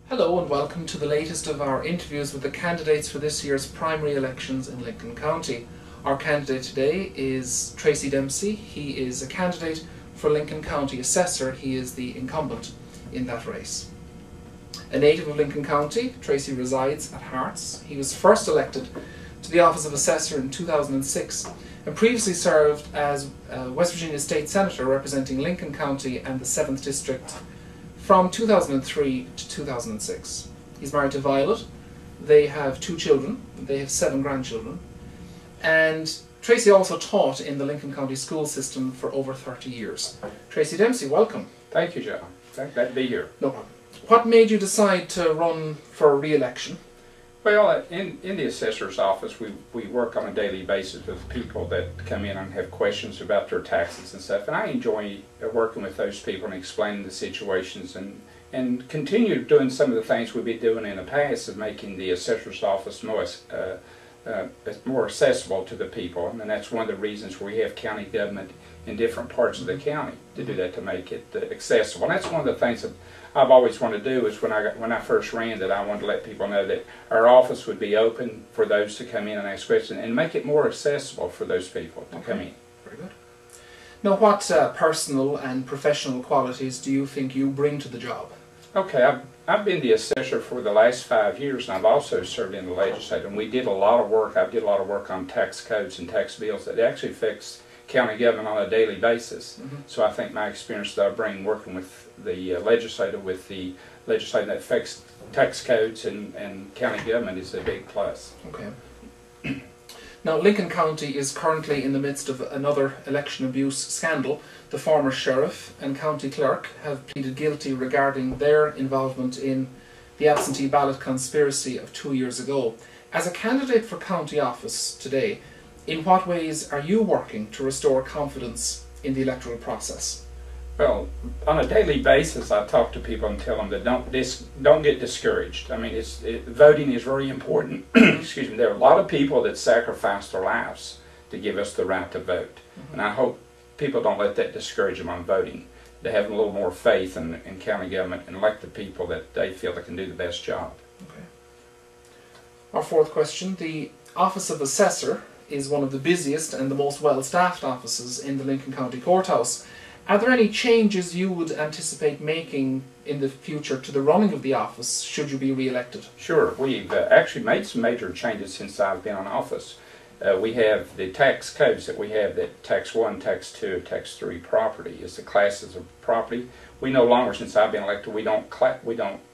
Hello and welcome to the latest of our interviews with the candidates for this year's primary elections in Lincoln County. Our candidate today is Tracy Dempsey. He is a candidate for Lincoln County Assessor. He is the incumbent in that race. A native of Lincoln County, Tracy resides at Hearts. He was first elected to the office of Assessor in 2006 and previously served as West Virginia State Senator representing Lincoln County and the 7th District from 2003 to 2006. He's married to Violet. They have 2 children. They have 7 grandchildren. And Tracy also taught in the Lincoln County school system for over 30 years. Tracy Dempsey, welcome. Thank you, John. Glad to be here. No problem. What made you decide to run for re-election? Well, in the assessor's office, we work on a daily basis with people that come in and have questions about their taxes and stuff, and I enjoy working with those people and explaining the situations and continue doing some of the things we've been doing in the past of making the assessor's office more accessible to the people, and that's one of the reasons we have county government in different parts of the county to do that, to make it accessible. And that's one of the things that I've always wanted to do. Is when I first ran, that I wanted to let people know that our office would be open for those to come in and ask questions and make it more accessible for those people to come in. Very good. Now, what personal and professional qualities do you think you bring to the job? Okay, I've been the assessor for the last 5 years, and I've also served in the legislature. And we did a lot of work. I did a lot of work on tax codes and tax bills that actually affects county government on a daily basis. So I think my experience that I bring working with the legislature that affects tax codes and county government is a big plus. Okay. Now, Lincoln County is currently in the midst of another election abuse scandal. The former sheriff and county clerk have pleaded guilty regarding their involvement in the absentee ballot conspiracy of 2 years ago. As a candidate for county office today, in what ways are you working to restore confidence in the electoral process? Well, on a daily basis, I talk to people and tell them that don't get discouraged. I mean, voting is very important. Excuse me. There are a lot of people that sacrifice their lives to give us the right to vote, and I hope people don't let that discourage them on voting. They have a little more faith in county government and elect the people that they feel that can do the best job. Okay. Our fourth question: the Office of Assessor is one of the busiest and the most well-staffed offices in the Lincoln County Courthouse. Are there any changes you would anticipate making in the future to the running of the office should you be re-elected? Sure. We've actually made some major changes since I've been in office. We have the tax codes that we have, that tax 1, tax 2, tax 3 property is the classes of property. We no longer, since I've been elected, we don't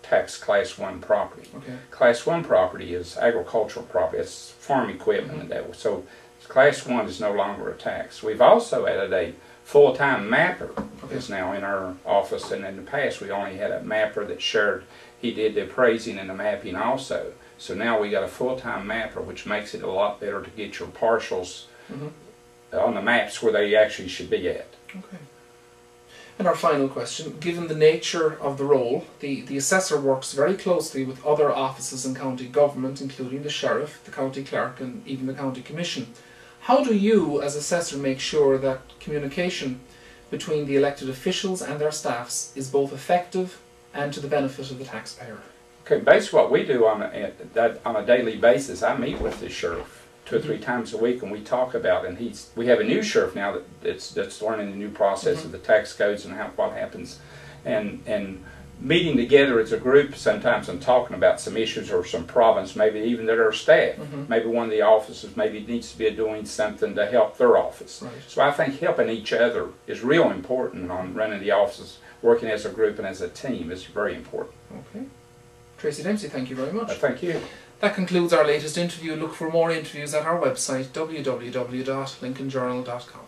tax class 1 property. Okay. Class 1 property is agricultural property. It's farm equipment and that. So class 1 is no longer a tax. We've also added a full-time mapper is now in our office, and in the past we only had a mapper that shared. He did the appraising and the mapping also. So now we got a full-time mapper, which makes it a lot better to get your parcels on the maps where they actually should be at. Okay. And our final question: given the nature of the role, the assessor works very closely with other offices in county government, including the sheriff, the county clerk, and even the county commission. How do you, as assessor, make sure that communication between the elected officials and their staffs is both effective and to the benefit of the taxpayer? Okay, basically what we do on a daily basis, I meet with the sheriff 2 or 3 times a week, and we talk about, and we have a new sheriff now that's learning the new process of the tax codes and what happens, and meeting together as a group sometimes and talking about some issues or some problems, maybe even that our staff, maybe one of the offices maybe needs to be doing something to help their office. Right. So I think helping each other is real important on running the offices. Working as a group and as a team is very important. Okay. Tracy Dempsey, thank you very much. Thank you. That concludes our latest interview. Look for more interviews at our website, www.lincolnjournal.com.